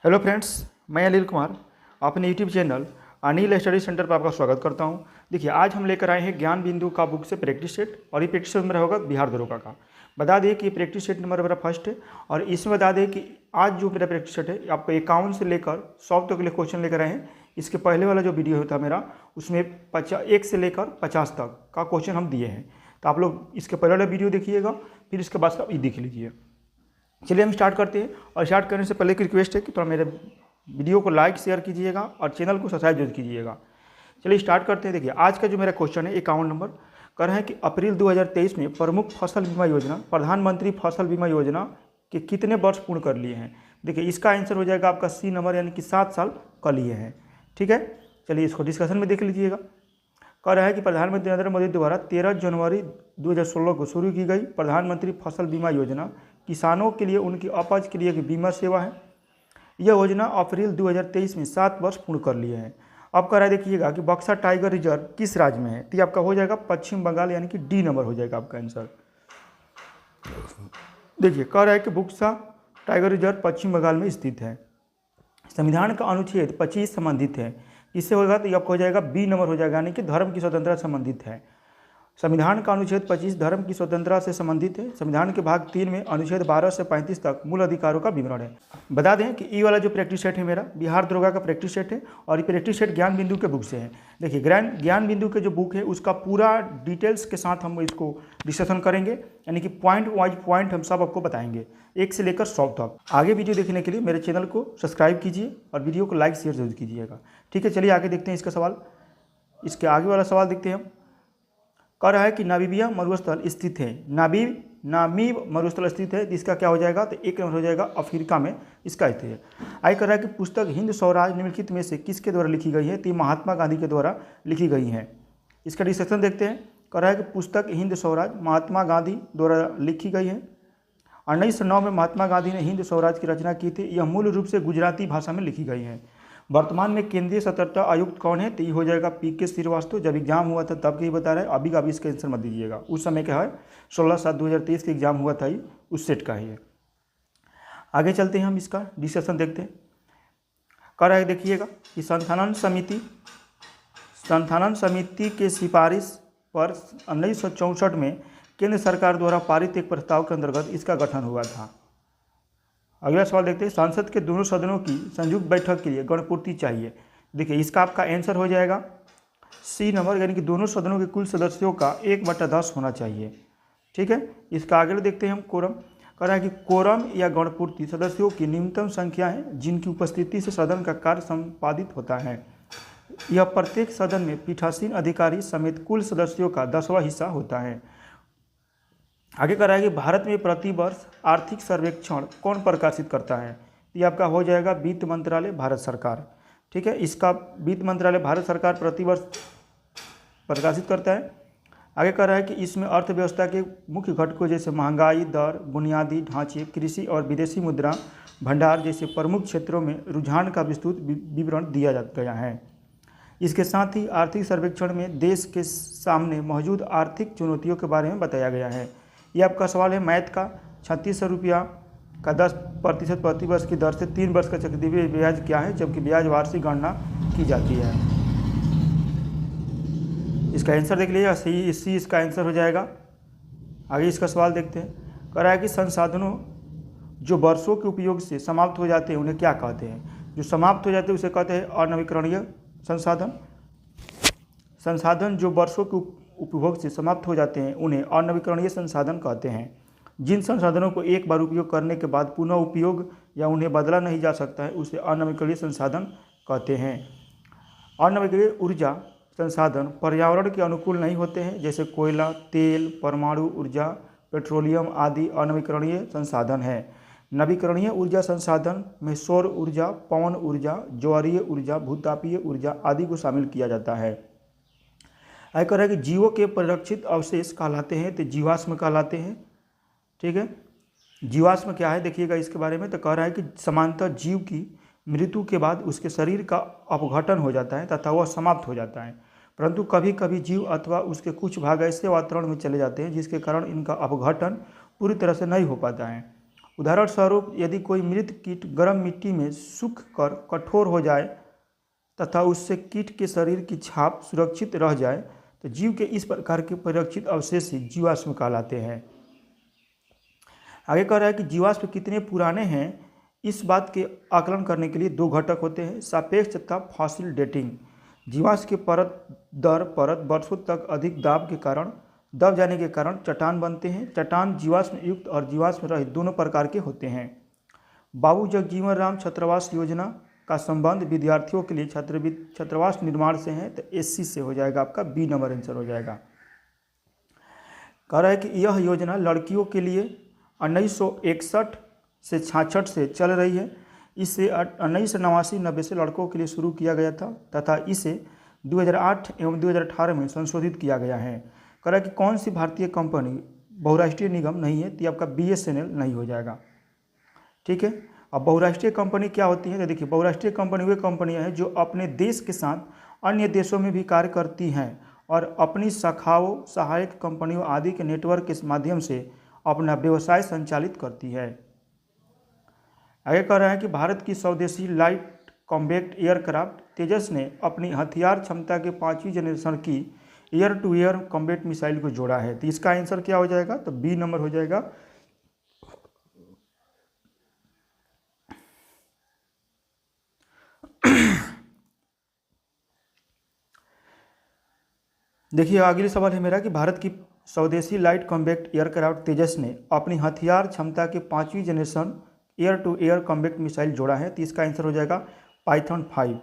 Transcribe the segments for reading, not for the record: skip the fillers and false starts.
Hello friends, मैं अनिल कुमार अपने YouTube channel Anil study centre पर आपका स्वागत करता हूं। देखिए, आज हम लेकर आए हैं ज्ञान बिंदु का बुक से प्रैक्टिस सेट, और ये प्रैक्टिस सेट मेरा होगा बिहार दरोगा का। बता दें कि ये प्रैक्टिस सेट नंबर मेरा फर्स्ट है, और इसमें बता दें कि आज जो मेरा प्रैक्टिस सेट है आपको 51 से लेकर 100 तक के लिए क्वेश्चन लेकर आए हैं। इसके पहले वाला जो वीडियो था मेरा, उसमें 1 से लेकर 50 तक का क्वेश्चन हम दिए हैं। तो आप लोग इसके पहले वाला वीडियो देखिएगा, फिर इसके बाद आप ये देख लीजिए। चलिए हम स्टार्ट करते हैं, और स्टार्ट करने से पहले एक रिक्वेस्ट है कि थोड़ा मेरे वीडियो को लाइक शेयर कीजिएगा और चैनल को सब्सक्राइब जरूर कीजिएगा। चलिए स्टार्ट करते हैं। देखिए, आज का जो मेरा क्वेश्चन है 51 नंबर कर रहे हैं कि अप्रैल 2023 में प्रमुख फसल बीमा योजना प्रधानमंत्री फसल बीमा योजना के कितने वर्ष पूर्ण कर लिए हैं। देखिए, इसका आंसर हो जाएगा आपका सी नंबर, यानी कि 7 साल कर लिए हैं। ठीक है, चलिए इसको डिस्कशन में देख लीजिएगा। कह रहा है कि प्रधानमंत्री नरेंद्र मोदी द्वारा 13 जनवरी 2016 को शुरू की गई प्रधानमंत्री फसल बीमा योजना किसानों के लिए उनकी उपज के लिए एक बीमा सेवा है। यह योजना अप्रैल 2023 में 7 वर्ष पूर्ण कर लिए हैं। अब कह रहा है, देखिएगा कि बक्सा टाइगर रिजर्व किस राज्य में है। तो ये आपका हो जाएगा पश्चिम बंगाल, यानी कि डी नंबर हो जाएगा आपका आंसर। देखिए, कह रहा है कि बक्सा टाइगर रिजर्व पश्चिम बंगाल में स्थित है। संविधान का अनुच्छेद 25 संबंधित है। इससे होगा तो ये आपको हो जाएगा बी नंबर हो जाएगा, यानी कि धर्म की स्वतंत्रता संबंधित है। संविधान का अनुच्छेद 25 धर्म की स्वतंत्रता से संबंधित है। संविधान के भाग 3 में अनुच्छेद 12 से 35 तक मूल अधिकारों का विवरण है। बता दें कि ये वाला जो प्रैक्टिस सेट है मेरा बिहार दरोगा का प्रैक्टिस सेट है, और ये प्रैक्टिस सेट ज्ञान बिंदु के बुक से है। देखिए, ज्ञान बिंदु के जो बुक है उसका पूरा डिटेल्स के साथ हम इसको डिस्कशन करेंगे, यानी कि पॉइंट वाइज पॉइंट हम सब आपको बताएंगे 1 से लेकर 100 तक। आगे वीडियो देखने के लिए मेरे चैनल को सब्सक्राइब कीजिए और वीडियो को लाइक शेयर जरूर कीजिएगा। ठीक है, चलिए आगे देखते हैं इसका सवाल। इसके आगे वाला सवाल देखते हैं हम। कह रहा है कि नामीबिया मरुस्थल स्थित है। नामीब मरुस्थल स्थित है, इसका क्या हो जाएगा, तो 1 नंबर हो जाएगा अफ्रीका में इसका स्थित है। आगे कह रहा है कि पुस्तक हिंद स्वराज निम्नलिखित में से किसके द्वारा लिखी गई है। तो महात्मा गांधी के द्वारा लिखी गई है। इसका डिस्कशन देखते हैं। कह रहा है कि पुस्तक हिंद स्वराज महात्मा गांधी द्वारा लिखी गई है। 1909 में महात्मा गांधी ने हिंद स्वराज की रचना की थी। यह मूल रूप से गुजराती भाषा में लिखी गई है। वर्तमान में केंद्रीय सतर्कता आयुक्त कौन है, तो ये हो जाएगा पीके श्रीवास्तव। जब एग्जाम हुआ था तब के ही बता रहे हैं, अभी का अभी इसका आंसर मत दीजिएगा। उस समय क्या है, 16/7/2023 के एग्जाम हुआ था, ही उस सेट का ही है। आगे चलते हैं, हम इसका डिस्कशन देखते हैं। कह रहा है, देखिएगा कि संथालन समिति के सिफारिश पर 1964 में केंद्र सरकार द्वारा पारित एक प्रस्ताव के अंतर्गत इसका गठन हुआ था। अगला सवाल देखते हैं। संसद के दोनों सदनों की संयुक्त बैठक के लिए गणपूर्ति चाहिए। देखिए, इसका आपका आंसर हो जाएगा सी नंबर, यानी कि दोनों सदनों के कुल सदस्यों का 1/10 होना चाहिए। ठीक है, इसका आगे देखते हैं हम। कोरम कह रहा है कि कोरम या गणपूर्ति सदस्यों की न्यूनतम संख्या है जिनकी उपस्थिति से सदन का कार्य संपादित होता है। यह प्रत्येक सदन में पीठासीन अधिकारी समेत कुल सदस्यों का 10वां हिस्सा होता है। आगे कह रहा है कि भारत में प्रतिवर्ष आर्थिक सर्वेक्षण कौन प्रकाशित करता है। ये आपका हो जाएगा वित्त मंत्रालय, भारत सरकार। ठीक है, इसका वित्त मंत्रालय भारत सरकार प्रतिवर्ष प्रकाशित करता है। आगे कह रहा है कि इसमें अर्थव्यवस्था के मुख्य घटकों जैसे महंगाई दर, बुनियादी ढांचे, कृषि और विदेशी मुद्रा भंडार जैसे प्रमुख क्षेत्रों में रुझान का विस्तृत विवरण दिया गया है। इसके साथ ही आर्थिक सर्वेक्षण में देश के सामने मौजूद आर्थिक चुनौतियों के बारे में बताया गया है। ये आपका सवाल है मैथ का। 3600 रुपया का 10% प्रतिवर्ष की दर से 3 वर्ष का चक्रवृद्धि ब्याज क्या है, जबकि ब्याज वार्षिक गणना की जाती है। इसका आंसर देख लीजिए, सी इसका आंसर हो जाएगा। आगे इसका सवाल देखते हैं। कह रहा है कि संसाधनों जो वर्षों के उपयोग से समाप्त हो जाते हैं उन्हें क्या कहते हैं। जो समाप्त हो जाते हैं उसे कहते हैं अनवीकरणीय संसाधन। संसाधन जो वर्षों के उपभोग से समाप्त हो जाते हैं उन्हें अनवीकरणीय संसाधन कहते हैं। जिन संसाधनों को एक बार उपयोग करने के बाद पुनः उपयोग या उन्हें बदला नहीं जा सकता है उसे अनवीकरणीय संसाधन कहते हैं। अनवीकरणीय ऊर्जा संसाधन पर्यावरण के अनुकूल नहीं होते हैं, जैसे कोयला, तेल, परमाणु ऊर्जा, पेट्रोलियम आदि अनवीकरणीय संसाधन है। नवीकरणीय ऊर्जा संसाधन में सौर ऊर्जा, पवन ऊर्जा, ज्वारीय ऊर्जा, भूतापीय ऊर्जा आदि को शामिल किया जाता है। आगे कह रहा है कि जीवों के परिरक्षित अवशेष कहलाते हैं, तो जीवाश्म कहलाते हैं। ठीक है, जीवाश्म क्या है देखिएगा इसके बारे में। तो कह रहा है कि समांतर जीव की मृत्यु के बाद उसके शरीर का अपघटन हो जाता है तथा वह समाप्त हो जाता है, परंतु कभी कभी जीव अथवा उसके कुछ भाग ऐसे वातावरण में चले जाते हैं जिसके कारण इनका अपघटन पूरी तरह से नहीं हो पाता है। उदाहरण स्वरूप यदि कोई मृत कीट गर्म मिट्टी में सूख कर कठोर हो जाए तथा उससे कीट के शरीर की छाप सुरक्षित रह जाए तो जीव के इस प्रकार के परिरक्षित अवशेष ही जीवाश्म कहलाते हैं। आगे कह रहा है कि जीवाश्म कितने पुराने हैं, इस बात के आकलन करने के लिए दो घटक होते हैं, सापेक्ष तथा फॉसिल डेटिंग। जीवाश्म के परत दर परत वर्षों तक अधिक दब जाने के कारण चट्टान बनते हैं। चट्टान जीवाश्म युक्त और जीवाश्म रहित दोनों प्रकार के होते हैं। बाबू जगजीवन राम छात्रावास योजना का संबंध विद्यार्थियों के लिए छात्रावास निर्माण से है, तो एससी से हो जाएगा, आपका बी नंबर आंसर हो जाएगा। कह रहा है कि यह योजना लड़कियों के लिए 1961 से 66 से चल रही है। इसे 1989-90 से लड़कों के लिए शुरू किया गया था तथा इसे 2008 एवं 2018 में संशोधित किया गया है। कह रहा है कि कौन सी भारतीय कंपनी बहुराष्ट्रीय निगम नहीं है, तो ये आपका BSNL नहीं हो जाएगा। ठीक है। अब बहुराष्ट्रीय कंपनी क्या होती है, तो देखिए बहुराष्ट्रीय कंपनी वे कंपनियां हैं जो अपने देश के साथ अन्य देशों में भी कार्य करती हैं और अपनी शाखाओं, सहायक कंपनियों आदि के नेटवर्क के माध्यम से अपना व्यवसाय संचालित करती है। आगे कह रहे हैं कि भारत की स्वदेशी लाइट कॉम्बैक्ट एयरक्राफ्ट तेजस ने अपनी हथियार क्षमता के 5वीं जनरेशन की air to air combat missile को जोड़ा है, तो इसका आंसर क्या हो जाएगा, तो बी नंबर हो जाएगा। देखिए अगली सवाल है मेरा कि भारत की स्वदेशी लाइट कॉम्बैक्ट एयरक्राफ्ट तेजस ने अपनी हथियार क्षमता के 5वीं generation air to air combat missile जोड़ा है, तो इसका आंसर हो जाएगा पाइथन 5।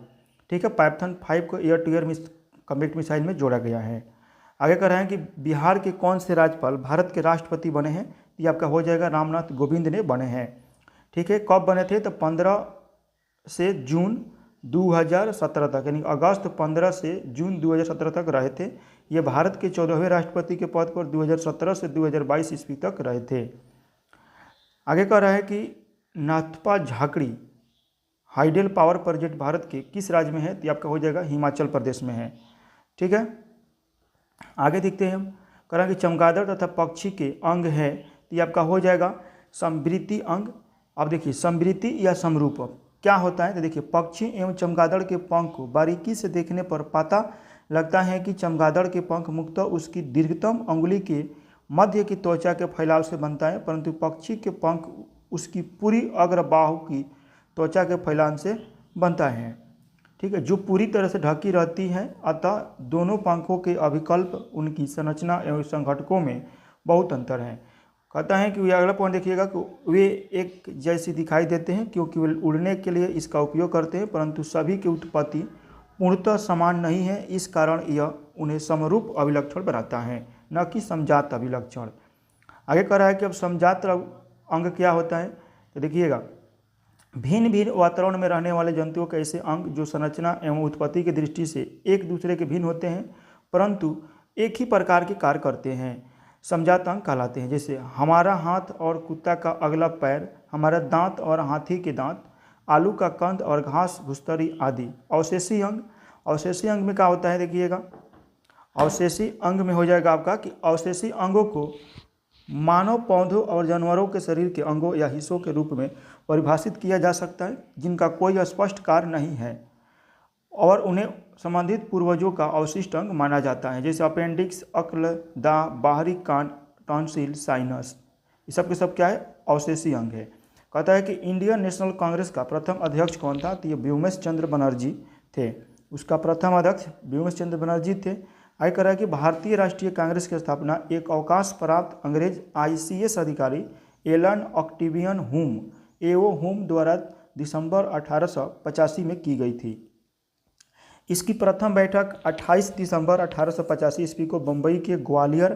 ठीक है, पाइथन 5 को air to air combat missile में जोड़ा गया है। आगे कह रहे हैं कि बिहार के कौन से राज्यपाल भारत के राष्ट्रपति बने हैं, ये आपका हो जाएगा रामनाथ कोविंद ने बने हैं। ठीक है, कब बने थे, तो 15 से जून 2017 तक, यानी अगस्त 15 से जून 2017 तक रहे थे। ये भारत के 14वें राष्ट्रपति के पद पर 2017 से 2022 ईस्वी तक रहे थे। आगे कह रहा है कि Nathpa Jhakri hydel power project Bharat के किस राज्य में है, तो आपका हो जाएगा हिमाचल प्रदेश में है। ठीक है, आगे देखते हैं हम। कह रहा है कि चमगादड़ तथा पक्षी के अंग है, तो ये आपका हो जाएगा समृद्धि अंग। अब देखिए समृद्धि या समरूप क्या होता है, तो देखिए पक्षी एवं चमगादड़ के पंख को बारीकी से देखने पर पता लगता है कि चमगादड़ के पंख मुख्यतः उसकी दीर्घतम अंगुली के मध्य की त्वचा के फैलाव से बनता है, परंतु पक्षी के पंख उसकी पूरी अग्र बाहु की त्वचा के फैलाव से बनता है। ठीक है, जो पूरी तरह से ढकी रहती है, अतः दोनों पंखों के अभिकल्प, उनकी संरचना एवं संघटकों में बहुत अंतर है। कहता है कि वे, अगला पॉइंट देखिएगा कि वे एक जैसी दिखाई देते हैं क्योंकि वे उड़ने के लिए इसका उपयोग करते हैं, परंतु सभी की उत्पत्ति पूर्णतः समान नहीं है, इस कारण यह उन्हें समरूप अभिलक्षण बनाता है, न कि समजात अभिलक्षण। आगे कह रहा है कि अब समजात अंग क्या होता है, तो देखिएगा भिन्न भिन्न वातावरण में रहने वाले जंतुओं के ऐसे अंग जो संरचना एवं उत्पत्ति की दृष्टि से एक दूसरे के भिन्न होते हैं परंतु एक ही प्रकार के कार्य करते हैं, समजात अंग कहलाते हैं। जैसे हमारा हाथ और कुत्ता का अगला पैर, हमारा दांत और हाथी के दांत, आलू का कंद और घास भुस्तरी आदि। अवशेषी अंग में क्या होता है, देखिएगा अवशेषी अंग में हो जाएगा आपका कि अवशेषी अंगों को मानव, पौधों और जानवरों के शरीर के अंगों या हिस्सों के रूप में परिभाषित किया जा सकता है जिनका कोई स्पष्ट कार्य नहीं है और उन्हें संबंधित पूर्वजों का अवशिष्ट अंग माना जाता है, जैसे अपेंडिक्स, अक्ल, दांत, बाहरी कान, टॉन्सिल, साइनस, ये सब के सब क्या है, अवशेषी अंग है। कहता है कि इंडियन नेशनल कांग्रेस का प्रथम अध्यक्ष कौन था, तो ये व्योमेश चंद्र बनर्जी थे। उसका प्रथम अध्यक्ष व्योमेश चंद्र बनर्जी थे। आगे कह रहा है कि भारतीय राष्ट्रीय कांग्रेस की स्थापना एक अवकाश प्राप्त अंग्रेज ICS अधिकारी एलन ऑक्टेवियन हुम एओ हुम द्वारा दिसंबर 1885 में की गई थी। इसकी प्रथम बैठक 28 दिसंबर 1885 ईस्वी को मुंबई के ग्वालियर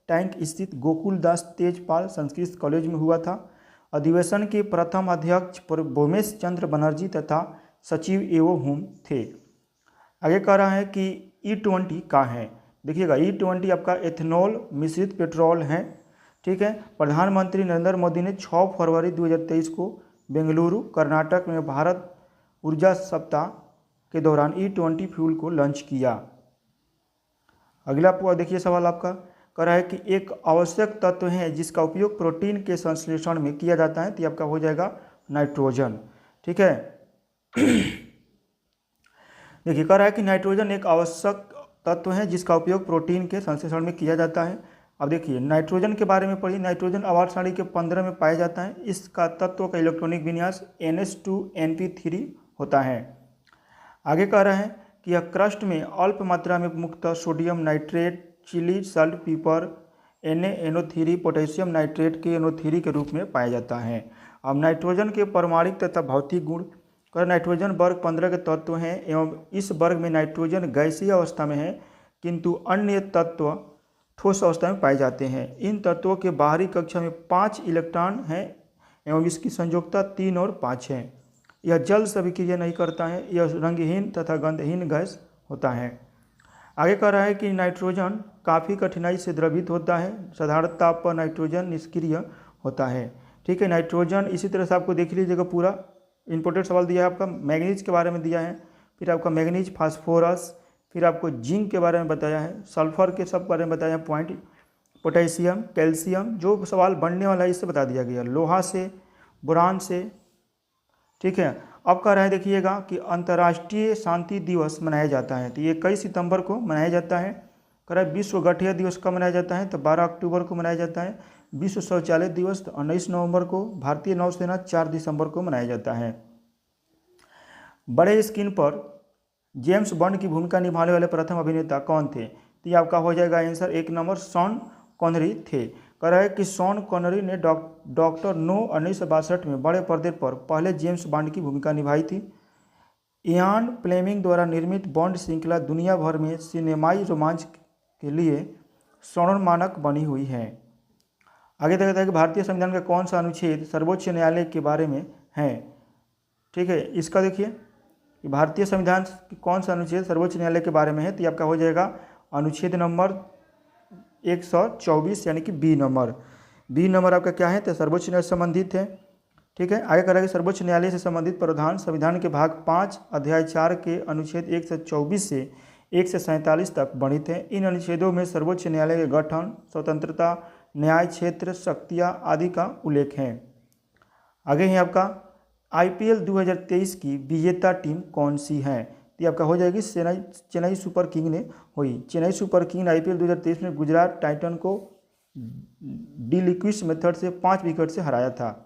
टैंक स्थित गोकुलदास तेजपाल संस्कृत कॉलेज में हुआ था। अधिवेशन के प्रथम अध्यक्ष व्योमेश चंद्र बनर्जी तथा सचिव एओ हुम थे। आगे कह रहा है कि E20 का है, देखिएगा E20 आपका एथेनॉल मिश्रित पेट्रोल है। ठीक है, प्रधानमंत्री नरेंद्र मोदी ने 6 फरवरी 2023 को बेंगलुरु कर्नाटक में भारत ऊर्जा सप्ताह के दौरान E20 फ्यूल को लॉन्च किया। अगला देखिए सवाल आपका, कह रहा है कि एक आवश्यक तत्व है जिसका उपयोग प्रोटीन के संश्लेषण में किया जाता है, तो ये आपका हो जाएगा नाइट्रोजन। ठीक है, देखिए कह रहा है कि नाइट्रोजन एक आवश्यक तत्व है जिसका उपयोग प्रोटीन के संश्लेषण में किया जाता है। अब देखिए नाइट्रोजन के बारे में पढ़िए। नाइट्रोजन आवर्त सारणी के 15 में पाया जाता है। इसका तत्व का इलेक्ट्रॉनिक विन्यास NH2NP3 होता है। आगे कह रहा है कि यह क्रस्ट में अल्प मात्रा में मुख्यतः सोडियम नाइट्रेट, चिली सल्ट, पीपर, NaNO3, पोटेशियम नाइट्रेट के NO3 के रूप में पाया जाता है। अब नाइट्रोजन के परमाणिक तथा भौतिक गुण। कर नाइट्रोजन वर्ग 15 के तत्व हैं एवं इस वर्ग में नाइट्रोजन गैसीय अवस्था में है, किंतु अन्य तत्व ठोस अवस्था में पाए जाते हैं। इन तत्वों के बाहरी कक्षा में 5 इलेक्ट्रॉन हैं एवं इसकी संयोजकता 3 और 5 है। यह जल से अभिक्रिया नहीं करता है। यह रंगहीन तथा गंधहीन गैस होता है। आगे कह रहा है कि नाइट्रोजन काफ़ी कठिनाई से द्रवित होता है। साधारण ताप पर नाइट्रोजन निष्क्रिय होता है। ठीक है, नाइट्रोजन इसी तरह से आपको देख लीजिएगा, पूरा इंपॉर्टेंट सवाल दिया है आपका। मैग्नीज के बारे में दिया है, फिर आपका मैग्नीज, फास्फोरस, फिर आपको जिंक के बारे में बताया है, सल्फर के सब बारे में बताया है पॉइंट, पोटेशियम, कैल्शियम, जो सवाल बनने वाला है इससे बता दिया गया, लोहा से, बोरान से। ठीक है, अब कह रहा है देखिएगा कि अंतर्राष्ट्रीय शांति दिवस मनाया जाता है, तो ये 21 सितंबर को मनाया जाता है। कह रहा है विश्व गठिया दिवस कब मनाया जाता है, तो 12 अक्टूबर को मनाया जाता है। विश्व शौचालय दिवस 19 नवंबर को। भारतीय नौसेना 4 दिसंबर को मनाया जाता है। बड़े स्क्रीन पर जेम्स बॉन्ड की भूमिका निभाने वाले प्रथम अभिनेता कौन थे, तो ये आपका हो जाएगा आंसर 1 नंबर शॉन कॉनरी थे। कह रहा है कि शॉन कॉनरी ने डॉक्टर नो 1962 में बड़े पर्दे पर पहले जेम्स बॉन्ड की भूमिका निभाई थी। इयान फ्लेमिंग द्वारा निर्मित बॉन्ड श्रृंखला दुनिया भर में सिनेमाई रोमांच के लिए स्वर्ण मानक बनी हुई है। आगे देखता है कि भारतीय संविधान का कौन सा अनुच्छेद सर्वोच्च न्यायालय के बारे में है। ठीक है, इसका देखिए कि भारतीय संविधान की कौन सा अनुच्छेद सर्वोच्च न्यायालय के बारे में है, तो ये आपका हो जाएगा अनुच्छेद नंबर 124 यानी कि बी नंबर आपका क्या है, तो सर्वोच्च न्यायालय से संबंधित है। ठीक है, आगे करेंगे सर्वोच्च न्यायालय से संबंधित प्रावधान संविधान के भाग 5 अध्याय 4 के अनुच्छेद 124 से 147 तक वर्णित हैं। इन अनुच्छेदों में सर्वोच्च न्यायालय के गठन, स्वतंत्रता, न्याय क्षेत्र, शक्तियाँ आदि का उल्लेख है। आगे ही आपका IPL 2023 की विजेता टीम कौन सी है, तो आपका हो जाएगी चेन्नई सुपर किंग ने हुई। चेन्नई सुपर किंग ने IPL 2023 में गुजरात टाइटन को डिलिक्विश मेथड से 5 विकेट से हराया था।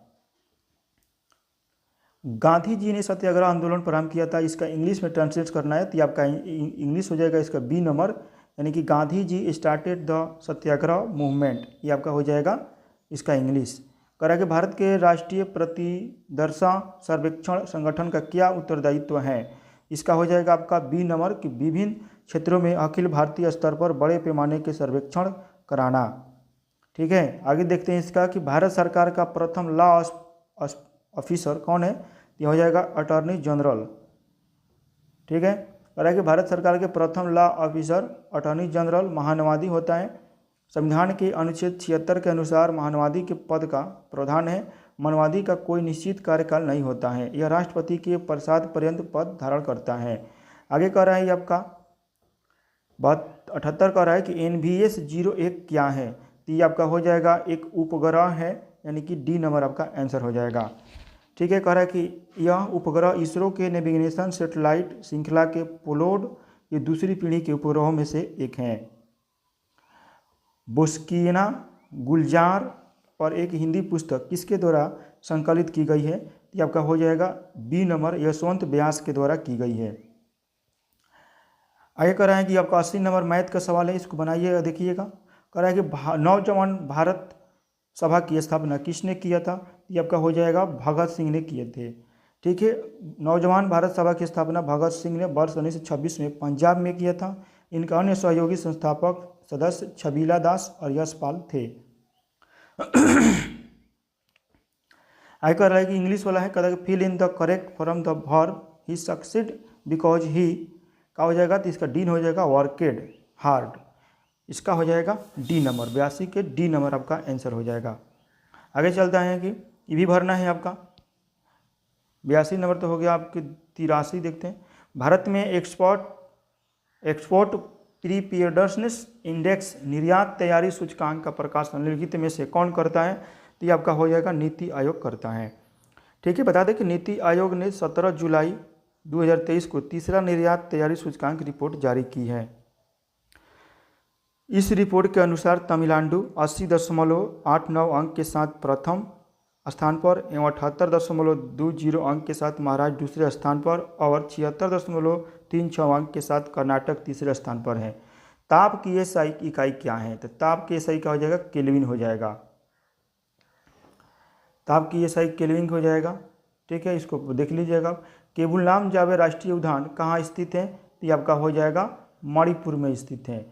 गांधी जी ने सत्याग्रह आंदोलन प्रारंभ किया था, इसका इंग्लिश में ट्रांसलेट करना है, तो आपका इंग्लिश हो जाएगा इसका बी नंबर, यानी कि Gandhi ji started the Satyagraha movement, ये आपका हो जाएगा इसका इंग्लिश। करा कि भारत के राष्ट्रीय प्रतिदर्शा सर्वेक्षण संगठन का क्या उत्तरदायित्व है, इसका हो जाएगा आपका बी नंबर कि विभिन्न क्षेत्रों में अखिल भारतीय स्तर पर बड़े पैमाने के सर्वेक्षण कराना। ठीक है, आगे देखते हैं इसका कि भारत सरकार का प्रथम लॉ ऑफिसर कौन है, यह हो जाएगा अटॉर्नी जनरल। ठीक है, कह रहा है कि भारत सरकार के प्रथम लॉ ऑफिसर अटॉर्नी जनरल महानुवादी होता है। संविधान के अनुच्छेद 76 के अनुसार महानुवादी के पद का प्रावधान है। महानुवादी का कोई निश्चित कार्यकाल नहीं होता है, यह राष्ट्रपति के प्रसाद पर्यंत पद धारण करता है। आगे कह रहा है ये आपका 78 कह रहा है कि NVS 01 क्या है, तो ये आपका हो जाएगा एक उपग्रह है, यानी कि डी नंबर आपका आंसर हो जाएगा। ठीक है, कह रहा है कि यह उपग्रह इसरो के नेविगेशन सैटेलाइट श्रृंखला के पोलोड ये दूसरी पीढ़ी के उपग्रहों में से एक हैं। बुस्कीना गुलजार पर एक हिंदी पुस्तक किसके द्वारा संकलित की गई है, ये आपका हो जाएगा बी नंबर यशवंत व्यास के द्वारा की गई है। आगे कह रहा है कि आपका 80 नंबर मैथ का सवाल है, इसको बनाइएगा, देखिएगा। कह रहा है कि नौजवान भारत सभा की स्थापना किसने किया था, ये आपका हो जाएगा भगत सिंह ने किए थे। ठीक है, नौजवान भारत सभा की स्थापना भगत सिंह ने वर्ष 1926 में पंजाब में किया था। इनका अन्य सहयोगी संस्थापक सदस्य छबीला दास और यशपाल थे। आगे कर रहा है कि इंग्लिश वाला है, कह रहा है fill in the correct form the verb he succeed because he का हो जाएगा, तो इसका डी हो जाएगा वर्केड हार्ड, इसका हो जाएगा डी नंबर 82 के डी नंबर आपका आंसर हो जाएगा। आगे चलता है कि ये भी भरना है आपका 82 नंबर तो हो गया आपके 83। देखते हैं भारत में एक्सपोर्ट प्रीपेयर्डनेस इंडेक्स निर्यात तैयारी सूचकांक का प्रकाशन निम्नलिखित में से कौन करता है? तो ये आपका हो जाएगा नीति आयोग करता है। ठीक है, बता दें कि नीति आयोग ने 17 जुलाई 2023 को तीसरा निर्यात तैयारी सूचकांक रिपोर्ट जारी की है। इस रिपोर्ट के अनुसार तमिलनाडु 80.89 अंक के साथ प्रथम स्थान पर एवं 78.20 अंक के साथ महाराष्ट्र दूसरे स्थान पर और 76.36 अंक के साथ कर्नाटक तीसरे स्थान पर है। ताप की एसआई की इकाई क्या है? तो ताप की एसआई क्या हो जाएगा? केल्विन हो जाएगा। ताप की एसआई केल्विन हो जाएगा। ठीक है, इसको देख लीजिएगा। केबुललाम जावे राष्ट्रीय उद्यान कहाँ स्थित है? तो ये आपका हो जाएगा मणिपुर में स्थित है।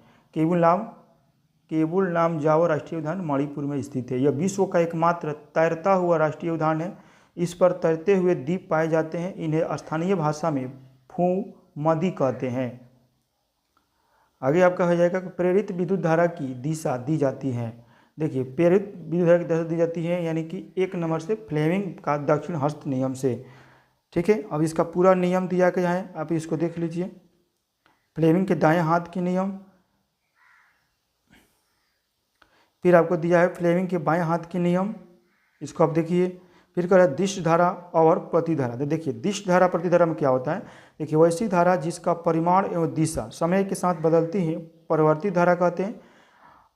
केबुललाम जाओ राष्ट्रीय उद्यान मणिपुर में स्थित है। यह विश्व का एकमात्र तैरता हुआ राष्ट्रीय उद्यान है। इस पर तैरते हुए द्वीप पाए जाते हैं। इन्हें स्थानीय भाषा में फूमदी कहते हैं। आगे आपका हो जाएगा प्रेरित विद्युत धारा की दिशा दी जाती है। देखिए, प्रेरित विद्युत धारा की दिशा दी जाती है यानी कि 1 नंबर से फ्लेमिंग का दक्षिण हस्त नियम से। ठीक है, अब इसका पूरा नियम दिया गया है, आप इसको देख लीजिए। फ्लेमिंग के दाएं हाथ के नियम, फिर आपको दिया है फ्लेमिंग के बाएं हाथ के नियम, इसको आप देखिए। फिर कह रहा है दिष्ट धारा और प्रतिधारा। तो देखिए, दिष्ट धारा प्रतिधारा में क्या होता है? देखिए, वैसी धारा जिसका परिमाण एवं दिशा समय के साथ बदलती है परिवर्तित धारा कहते हैं।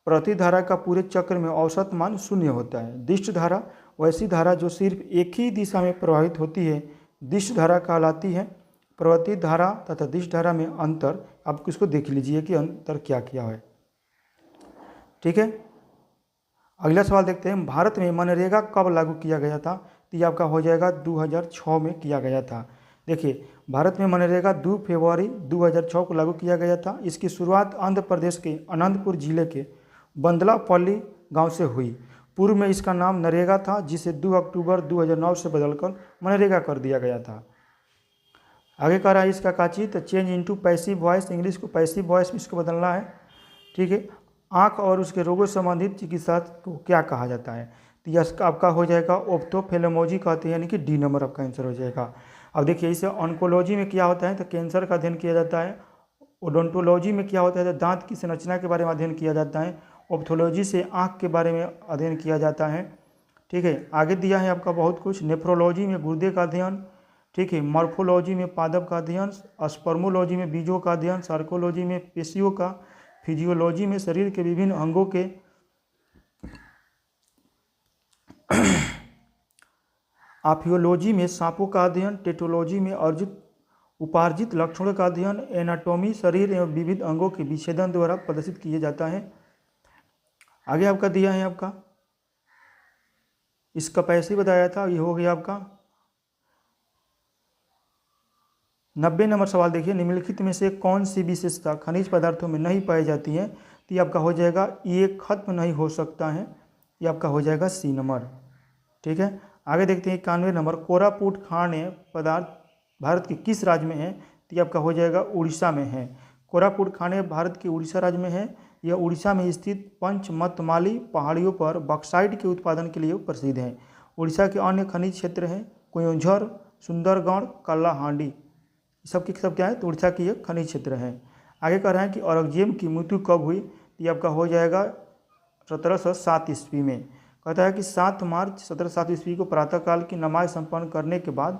प्रतिधारा का पूरे चक्र में औसत मान 0 होता है। दिष्ट धारा वैसी धारा जो सिर्फ एक ही दिशा में प्रवाहित होती है दिष्ट धारा कहलाती है। परिवर्तित धारा तथा दिष्ट धारा में अंतर, आप इसको देख लीजिए कि अंतर क्या क्या है। ठीक है, अगला सवाल देखते हैं। भारत में मनरेगा कब लागू किया गया था? तो ये आपका हो जाएगा 2006 में किया गया था। देखिए, भारत में मनरेगा 2 फरवरी 2006 को लागू किया गया था। इसकी शुरुआत आंध्र प्रदेश के अनंतपुर जिले के बंदलापल्ली गांव से हुई। पूर्व में इसका नाम नरेगा था, जिसे 2 अक्टूबर 2009 से बदलकर मनरेगा कर दिया गया था। आगे कह रहा है इसका काची, तो change into passive voice, English को पैसिव वॉइस में इसको बदलना है। ठीक है, आँख और उसके रोगों से संबंधित चिकित्सा को क्या कहा जाता है? तो यह आपका हो जाएगा ऑप्थोफेलेमोलॉजी कहते हैं, यानी कि डी नंबर आपका आंसर हो जाएगा। अब देखिए, इसे ऑन्कोलॉजी में क्या होता है? तो कैंसर का अध्ययन किया जाता है। ओडोंटोलॉजी में क्या होता है? तो दांत की संरचना के बारे में अध्ययन किया जाता है। ऑप्थोलॉजी से आँख के बारे में अध्ययन किया जाता है। ठीक है, आगे दिया है आपका बहुत कुछ। नेफ्रोलॉजी में गुर्दे का अध्ययन। ठीक है, मॉर्फोलॉजी में पादप का अध्ययन। स्पर्मोलॉजी में बीजों का अध्ययन। सार्कोलॉजी में पेशियों का। फिजियोलॉजी में शरीर के विभिन्न अंगों के। आर्कियोलॉजी में सांपों का अध्ययन। टेटोलॉजी में उपार्जित लक्षणों का अध्ययन। एनाटॉमी शरीर एवं विविध अंगों के विच्छेदन द्वारा प्रदर्शित किया जाता है। आगे आपका दिया है आपका, इसका पैसे बताया था, ये हो गया आपका 90 नंबर सवाल। देखिए, निम्नलिखित में से कौन सी विशेषता खनिज पदार्थों में नहीं पाई जाती है? तो ये आपका हो जाएगा ये खत्म नहीं हो सकता है, ये आपका हो जाएगा सी नंबर। ठीक है, आगे देखते हैं 91 नंबर। कोरापुट खाद्य पदार्थ भारत के किस राज्य में है? तो ये आपका हो जाएगा उड़ीसा में है। कोरापुट खाद्य भारत के उड़ीसा राज्य में है। यह उड़ीसा में स्थित पंचमतमाली पहाड़ियों पर बॉक्साइट के उत्पादन के लिए प्रसिद्ध है। उड़ीसा के अन्य खनिज क्षेत्र हैं कोयंझर, सुंदरगढ़, कालाहांडी, सब क्या है? तो उड़ीसा की एक खनिज क्षेत्र है। आगे कह रहे हैं कि औरंगजेब की मृत्यु कब हुई? तो ये आपका हो जाएगा 1707 ईस्वी में। कहता है कि 7 मार्च 1707 ईस्वी को प्रातःकाल की नमाज संपन्न करने के बाद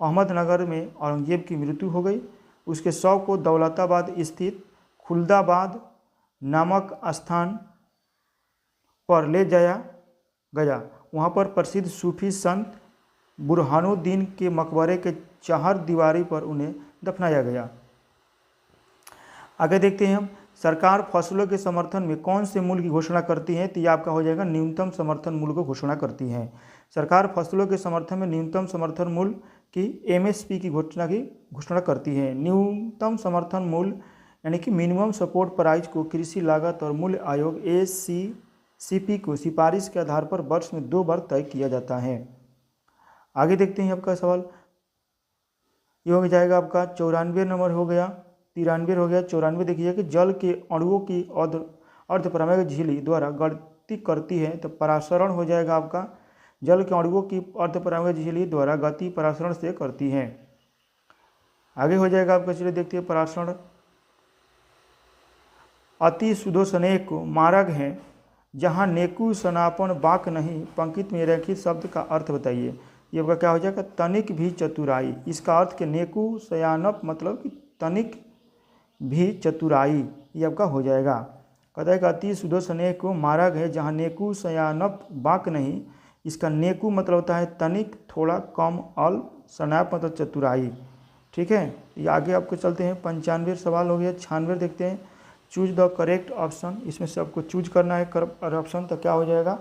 अहमदनगर में औरंगजेब की मृत्यु हो गई। उसके शव को दौलताबाद स्थित खुलदाबाद नामक स्थान पर ले जाया गया। वहाँ पर प्रसिद्ध सूफी संत बुरहानुद्दीन के मकबरे के चार दीवारी पर उन्हें दफनाया गया। आगे देखते हैं हम, सरकार फसलों के समर्थन में कौन से मूल्य की घोषणा करती है? तो ये आपका हो जाएगा न्यूनतम समर्थन मूल्य को घोषणा करती है। सरकार फसलों के समर्थन में न्यूनतम समर्थन मूल्य की एमएसपी की घोषणा करती है। न्यूनतम समर्थन मूल्य यानी कि मिनिमम सपोर्ट प्राइस को कृषि लागत और मूल्य आयोग एसीसीपी को सिफारिश के आधार पर वर्ष में 2 बार तय किया जाता है। आगे देखते हैं आपका सवाल, ये हो जाएगा आपका 94 नंबर हो गया, 93 हो गया। 94 देखिए कि जल के अणुओं की अर्धपरागैयिक झिल्ली द्वारा गति करती है, तो परासरण हो जाएगा आपका। जल के अणुओं की अर्धपरागैयिक झिल्ली द्वारा गति परासरण से करती है। आगे हो जाएगा आपका, चलिए देखते हैं परासरण। अति सुदोषनेक मार्ग हैं जहाँ नेकु सनापन बाक नहीं। पंक्ति में रेखित शब्द का अर्थ बताइए। ये आपका क्या हो जाएगा, तनिक भी चतुराई। इसका अर्थ के नेकु सयानप मतलब कि तनिक भी चतुराई, ये आपका हो जाएगा। कहता है कि अति सुदोषनेक मार्ग है जहाँ नेकु सयानप बाक नहीं। इसका नेकु मतलब होता है तनिक, थोड़ा, कम, अल, सनाप मतलब चतुराई। ठीक है, ये आगे आपको चलते हैं। 95 सवाल हो गया। 96 देखते हैं। Choose the correct option. इसमें से आपको चूज करना है ऑप्शन, तो क्या हो जाएगा,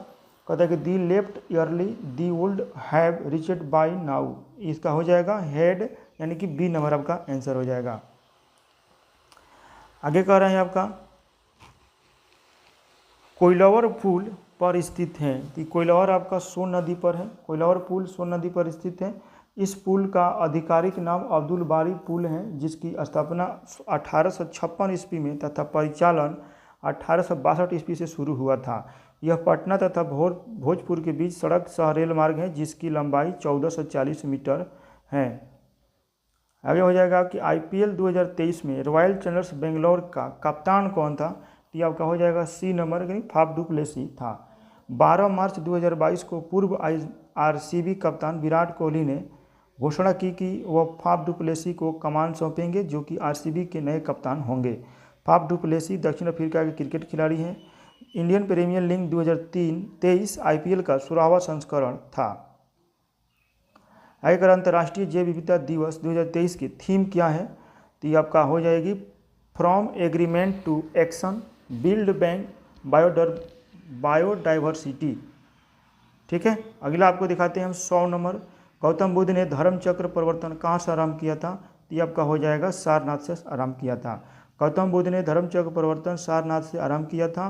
कहता है कि they left early they would have reached by now. इसका हो जाएगा हेड, यानी कि बी नंबर आपका आंसर हो जाएगा। आगे कह रहे हैं आपका कोइलवर पुल पर स्थित है। तो कोइलवर आपका सोन नदी पर है। कोइलवर पुल सोन नदी पर स्थित है। इस पुल का आधिकारिक नाम अब्दुल बारी पुल है, जिसकी स्थापना 1856 ईस्वी में तथा परिचालन 1862 ईस्वी से शुरू हुआ था। यह पटना तथा भोजपुर के बीच सड़क सह रेल मार्ग है, जिसकी लंबाई 1440 मीटर है। आगे हो जाएगा कि IPL 2023 में रॉयल चैलेंजर्स बेंगलोर का कप्तान कौन था। तो यह आपका हो जाएगा सी नंबर, यानी फाफ डु प्लेसी था। 12 मार्च 2022 को पूर्व RCB कप्तान विराट कोहली ने घोषणा की कि वह फाफ डु प्लेसी को कमान सौंपेंगे, जो कि RCB के नए कप्तान होंगे। फाफ डु प्लेसी दक्षिण अफ्रीका के क्रिकेट खिलाड़ी हैं। इंडियन प्रीमियर लीग 2023 IPL का 16वां संस्करण था। आगे अंतर्राष्ट्रीय जैव विविधता दिवस 2023 की थीम क्या है। तो ये आपका हो जाएगी from agreement to action, build back, biodiversity. ठीक है, अगला आपको दिखाते हैं हम 100 नंबर। गौतम बुद्ध ने धर्म चक्र परिवर्तन कहाँ से आरंभ किया था। तो ये आपका हो जाएगा सारनाथ से आरंभ किया था। गौतम बुद्ध ने धर्म चक्र परिवर्तन सारनाथ से आरंभ किया था।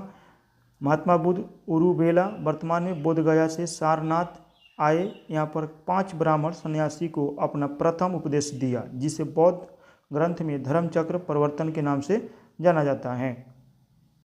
महात्मा बुद्ध उरुबेला वर्तमान में बोधगया से सारनाथ आए। यहाँ पर 5 ब्राह्मण सन्यासी को अपना प्रथम उपदेश दिया, जिसे बौद्ध ग्रंथ में धर्म चक्र परिवर्तन के नाम से जाना जाता है।